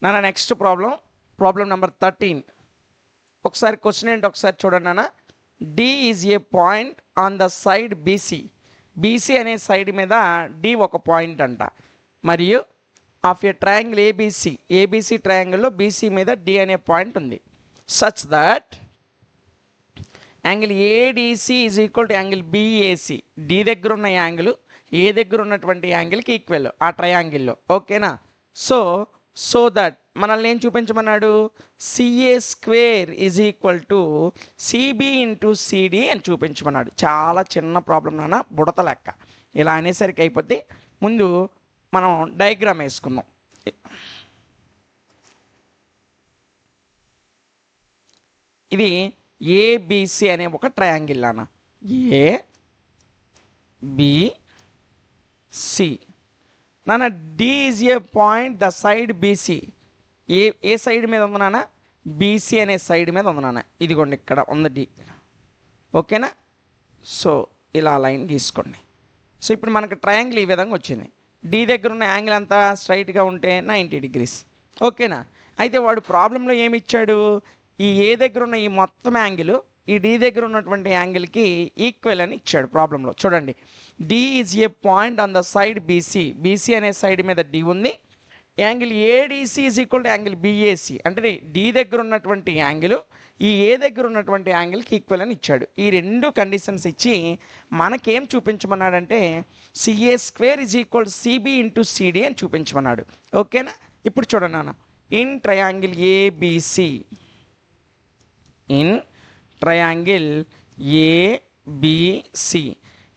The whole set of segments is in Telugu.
నాన్న నెక్స్ట్ ప్రాబ్లం నెంబర్ 13. ఒకసారి క్వశ్చన్ ఏంటి ఒకసారి చూడండి నాన్న. D is a point on the side BC. BC అనే సైడ్ మీద డి ఒక పాయింట్ అంట. మరియు of a triangle ABC. ABC ట్రయాంగిల్లో బీసీ మీద డి అనే పాయింట్ ఉంది. Such that angle ADC is equal to angle BAC. D దగ్గర ఉన్న యాంగిల్ ఏ దగ్గర ఉన్నటువంటి యాంగిల్కి ఈక్వల్ ఆ ట్రయాంగిల్లో. ఓకేనా? సో దట్ మనల్ని ఏం చూపించమన్నాడు? CA square is equal to CB into CD అని చూపించమన్నాడు. చాలా చిన్న ప్రాబ్లం నాన్న, బుడత లెక్క. ఇలా అనేసరికి అయిపోద్ది. ముందు మనం డయాగ్రామ్ వేసుకుందాం. ఇది ఏబిసి అనే ఒక ట్రయాంగిల్ నాన్న. ఏబిసి నాన్న. D is a point the side BC. ఏ సైడ్ మీద ఉంది నాన్న? బీసీ అనే సైడ్ మీద ఉంది నాన్న. ఇదిగోండి ఇక్కడ ఉంది డి. ఓకేనా? సో ఇలా లైన్ గీసుకోండి. సో ఇప్పుడు మనకు ట్రయాంగిల్ ఈ విధంగా వచ్చింది. డి దగ్గర ఉన్న యాంగిల్ అంతా స్ట్రైట్గా ఉంటే 90 degrees. ఓకేనా? అయితే వాడు ప్రాబ్లంలో ఏమి ఇచ్చాడు? ఈ ఏ దగ్గర ఉన్న ఈ మొత్తం యాంగిల్ ఈ డి దగ్గర ఉన్నటువంటి యాంగిల్కి ఈక్వల్ అని ఇచ్చాడు ప్రాబ్లంలో. చూడండి, D is a point on the side BC. BC అనే సైడ్ మీద డి ఉంది. Angle ADC is equal to angle BAC. అంటే డి దగ్గర ఉన్నటువంటి యాంగిల్ ఈ ఏ దగ్గర ఉన్నటువంటి యాంగిల్కి ఈక్వల్ అని ఇచ్చాడు. ఈ రెండు కండిషన్స్ ఇచ్చి మనకేం చూపించమన్నాడంటే CA square is equal CB into CD అని చూపించమన్నాడు. ఓకేనా? ఇప్పుడు చూడండి నాన్న, in triangle ABC, in triangle ABC.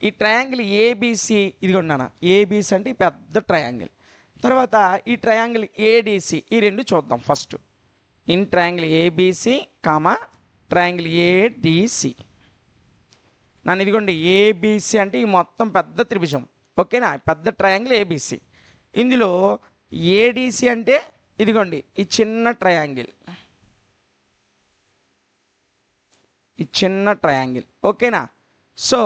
ఈ ట్రయాంగిల్ ఏబిసి ఇదిగోండి నాన్న. ఏబిసి అంటే ఈ పెద్ద ట్రయాంగిల్. తర్వాత ఈ ట్రయాంగిల్ ఏడిసి. ఈ రెండు చూద్దాం first. In triangle ABC comma triangle ADC. నన్ను ఇదిగోండి ఏబిసి అంటే ఈ మొత్తం పెద్ద త్రిభుజం. ఓకేనా? పెద్ద ట్రయాంగిల్ ఏబిసి. ఇందులో ఏడిసి అంటే ఇదిగోండి ఈ చిన్న ట్రయాంగిల్. ఈ చిన్న ట్రయాంగిల్. ఓకేనా? సో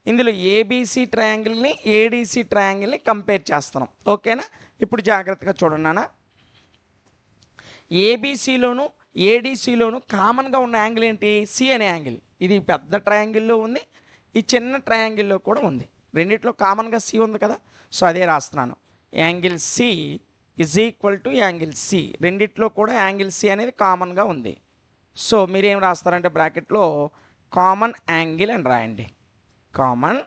ఇందులో ఏబిసి ట్రయాంగిల్ని ఏడిసి ట్రయాంగిల్ని కంపేర్ చేస్తున్నాం. ఓకేనా? ఇప్పుడు జాగ్రత్తగా చూడండి నాన్న. ఏబిసిలోను ఏడిసిలోను కామన్గా ఉన్న యాంగిల్ ఏంటి? సి అనే యాంగిల్. ఇది పెద్ద ట్రయాంగిల్లో ఉంది, ఈ చిన్న ట్రయాంగిల్లో కూడా ఉంది. రెండిట్లో కామన్గా సి ఉంది కదా. సో అదే రాస్తున్నాను. Angle C is equal to angle C. రెండిట్లో కూడా యాంగిల్ సి అనేది కామన్గా ఉంది. సో మీరేం రాస్తారంటే బ్రాకెట్లో కామన్ యాంగిల్ అని రాయండి. కామన్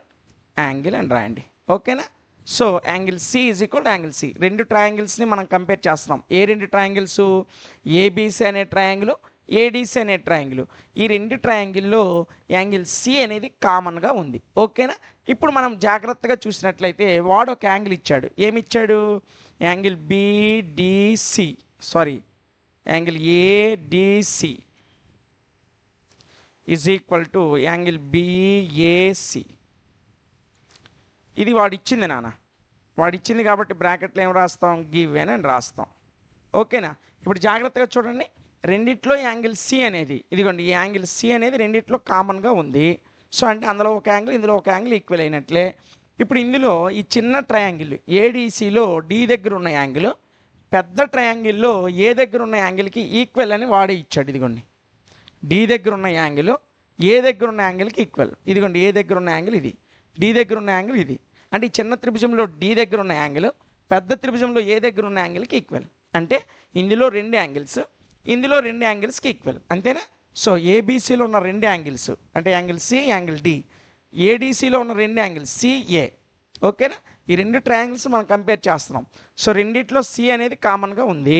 యాంగిల్ అని రాయండి. ఓకేనా? So angle C is equal to angle C. రెండు ట్రయాంగిల్స్ని మనం కంపేర్ చేస్తున్నాం. ఏ రెండు ట్రయాంగిల్స్? ఏబిసి అనే ట్రయాంగిల్, ఏడిసి అనే ట్రయాంగిల్. ఈ రెండు ట్రయాంగిల్లో యాంగిల్ సి అనేది కామన్గా ఉంది. ఓకేనా? ఇప్పుడు మనం జాగ్రత్తగా చూసినట్లయితే వాడు ఒక యాంగిల్ ఇచ్చాడు. ఏమి ఇచ్చాడు? Angle BDC, sorry angle ADC is equal to angle BAC. ఇది వాడు ఇచ్చింది నాన్న. వాడు ఇచ్చింది కాబట్టి బ్రాకెట్లో ఏం రాస్తాం? గివెన్ అని రాస్తాం. ఓకేనా? ఇప్పుడు జాగ్రత్తగా చూడండి. రెండిట్లో యాంగిల్ సి అనేది ఇదిగోండి, ఈ యాంగిల్ సి అనేది రెండిట్లో కామన్గా ఉంది. సో అంటే అందులో ఒక యాంగిల్ ఇందులో ఒక యాంగిల్ ఈక్వల్ అయినట్లే. ఇప్పుడు ఇందులో ఈ చిన్న ట్రయాంగిల్ ఏడిసిలో డి దగ్గర ఉన్న యాంగిల్ పెద్ద ట్రయాంగిల్లో ఏ దగ్గర ఉన్న యాంగిల్కి ఈక్వల్ అని వాడే ఇచ్చాడు. ఇదిగోండి డి దగ్గర ఉన్న యాంగిల్ ఏ దగ్గర ఉన్న యాంగిల్కి ఈక్వల్. ఇదిగోండి ఏ దగ్గర ఉన్న యాంగిల్ ఇది, డి దగ్గర ఉన్న యాంగిల్ ఇది. అంటే ఈ చిన్న త్రిభుజంలో డి దగ్గర ఉన్న యాంగిల్ పెద్ద త్రిభుజంలో ఏ దగ్గర ఉన్న యాంగిల్కి ఈక్వల్. అంటే ఇందులో రెండు యాంగిల్స్ ఇందులో రెండు యాంగిల్స్కి ఈక్వల్. అంతేనా? సో ఏబిసిలో ఉన్న రెండు యాంగిల్స్ అంటే యాంగిల్ సి యాంగిల్ డి, ఏడిసిలో ఉన్న రెండు యాంగిల్స్ సిఏ. ఓకేనా? ఈ రెండు ట్రయాంగిల్స్ మనం కంపేర్ చేస్తున్నాం. సో రెండిట్లో సి అనేది కామన్గా ఉంది.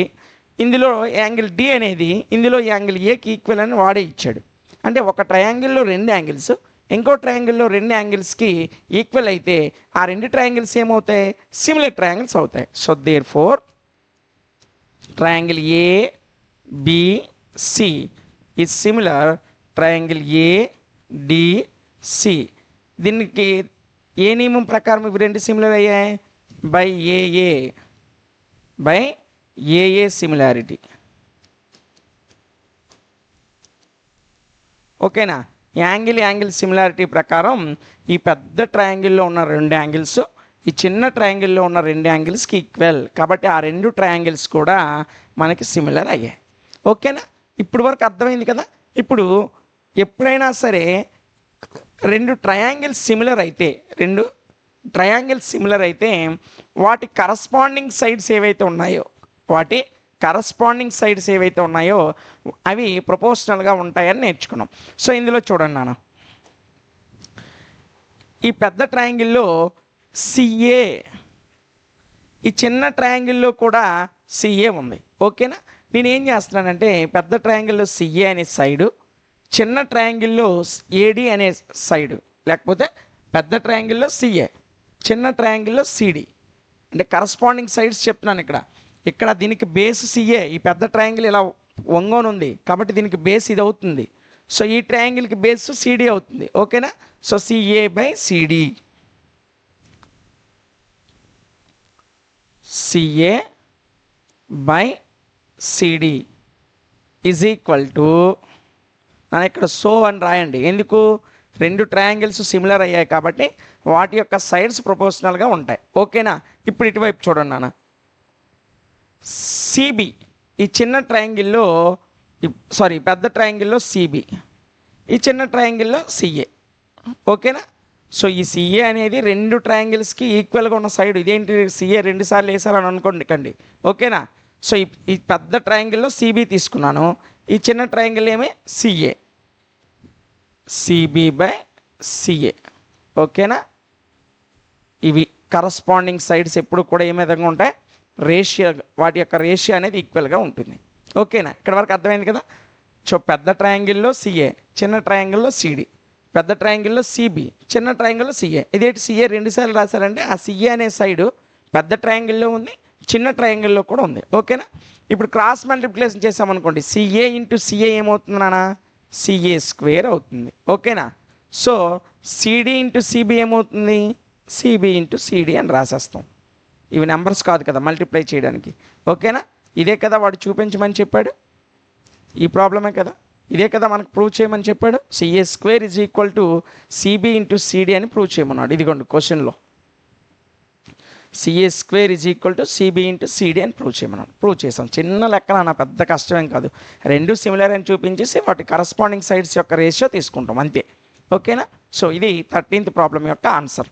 ఇందులో యాంగిల్ డి అనేది ఇందులో యాంగిల్ ఏకి ఈక్వల్ అని వాడే ఇచ్చాడు. అంటే ఒక ట్రయాంగిల్లో రెండు యాంగిల్స్ ఇంకో ట్రయాంగిల్లో రెండు యాంగిల్స్కి ఈక్వల్ అయితే ఆ రెండు ట్రయాంగిల్స్ ఏమవుతాయి? సిమిలర్ ట్రయాంగిల్స్ అవుతాయి. So therefore triangle ABC is similar triangle ADC. దీనికి ఏ నియమం ప్రకారం ఇవి రెండు సిమిలర్ అయ్యాయి? బై ఏఏ సిమిలారిటీ. ఓకేనా? యాంగిల్ సిమిలారిటీ ప్రకారం ఈ పెద్ద ట్రయాంగిల్లో ఉన్న రెండు యాంగిల్స్ ఈ చిన్న ట్రయాంగిల్లో ఉన్న రెండు యాంగిల్స్కి ఈక్వల్, కాబట్టి ఆ రెండు ట్రయాంగిల్స్ కూడా మనకి సిమిలర్ అయ్యాయి. ఓకేనా? ఇప్పుడు వరకు అర్థమైంది కదా. ఇప్పుడు ఎప్పుడైనా సరే రెండు ట్రయాంగిల్స్ సిమిలర్ అయితే వాటి కరస్పాండింగ్ సైడ్స్ ఏవైతే ఉన్నాయో అవి ప్రపోర్షనల్గా ఉంటాయని నేర్చుకున్నాం. సో ఇందులో చూడండి నాన్న, ఈ పెద్ద ట్రయాంగిల్లో సిఏ, ఈ చిన్న ట్రయాంగిల్లో కూడా సిఏ ఉంది. ఓకేనా? నేనేం చేస్తున్నానంటే పెద్ద ట్రయాంగిల్లో సిఏ అనే సైడు, చిన్న ట్రయాంగిల్లో ఏడి అనే సైడు, లేకపోతే పెద్ద ట్రయాంగిల్లో సిఏ, చిన్న ట్రయాంగిల్లో సిడి, అంటే కరస్పాండింగ్ సైడ్స్ చెప్తున్నాను. ఇక్కడ దీనికి బేస్ సిఏ, ఈ పెద్ద ట్రయాంగిల్ ఇలా వంగోని ఉంది కాబట్టి దీనికి బేస్ ఇది అవుతుంది. సో ఈ ట్రయాంగిల్కి బేస్ సిడి అవుతుంది. ఓకేనా? So CA by CD, CA by CD is equal to, ఇక్కడ సో అని రాయండి. ఎందుకు? రెండు ట్రయాంగిల్స్ సిమిలర్ అయ్యాయి కాబట్టి వాటి యొక్క సైడ్స్ ప్రపోర్షనల్గా ఉంటాయి. ఓకేనా? ఇప్పుడు ఇటువైపు చూడండి నాన్న, సిబి, ఈ చిన్న ట్రయాంగిల్లో పెద్ద ట్రయాంగిల్లో సిబి, ఈ చిన్న ట్రయాంగిల్లో సిఏ. ఓకేనా? సో ఈ సిఏ అనేది రెండు ట్రయాంగిల్స్కి ఈక్వల్గా ఉన్న సైడ్. ఇదేంటి సిఏ రెండు సార్లు వేసారని అనుకోండి. ఓకేనా? సో ఈ పెద్ద ట్రయాంగిల్లో సిబి తీసుకున్నాను, ఈ చిన్న ట్రయాంగిల్ ఏమే సిఏ, సిబి బై సిఏ. ఓకేనా? ఇవి కరస్పాండింగ్ సైడ్స్ ఎప్పుడు కూడా ఏ విధంగా ఉంటాయి? వాటి యొక్క రేషియో అనేది ఈక్వల్గా ఉంటుంది. ఓకేనా? ఇక్కడ వరకు అర్థమైంది కదా. సో పెద్ద ట్రయాంగిల్లో సిఏ, చిన్న ట్రయాంగిల్లో సిడి, పెద్ద ట్రయాంగిల్లో సిబి, చిన్న ట్రయాంగిల్లో సిఏ. ఇదేంటి సిఏ రెండు సార్లు రాశారంటే ఆ సిఏ అనే సైడు పెద్ద ట్రయాంగిల్లో ఉంది, చిన్న ట్రయాంగిల్లో కూడా ఉంది. ఓకేనా? ఇప్పుడు క్రాస్ మల్టిప్లికేషన్ చేసామనుకోండి, సిఏ ఇంటూ సిఏ ఏమవుతుంది నాన్న? సిఏ స్క్వేర్ అవుతుంది. ఓకేనా? సో సిడి ఇంటూ సిబి ఏమవుతుంది? సిబి ఇంటూ సిడి అని రాసేస్తాం. ఇవి నెంబర్స్ కాదు కదా మల్టిప్లై చేయడానికి. ఓకేనా? ఇదే కదా వాడు చూపించమని చెప్పాడు, ఈ ప్రాబ్లమే కదా, ఇదే కదా మనకు ప్రూవ్ చేయమని చెప్పాడు. CA square is equal to CB into CD అని ప్రూవ్ చేయమన్నాడు. ఇదిగోండి క్వశ్చన్లో CA square is equal to CB into CD అని ప్రూవ్ చేయమన్నాడు. ప్రూవ్ చేసాం. చిన్న లెక్కన నా పెద్ద కష్టమేం కాదు. రెండు సిమిలర్ అని చూపించేసి వాటి కరస్పాండింగ్ సైడ్స్ యొక్క రేషియో తీసుకుంటాం అంతే. ఓకేనా? సో ఇది 13th ప్రాబ్లం యొక్క ఆన్సర్.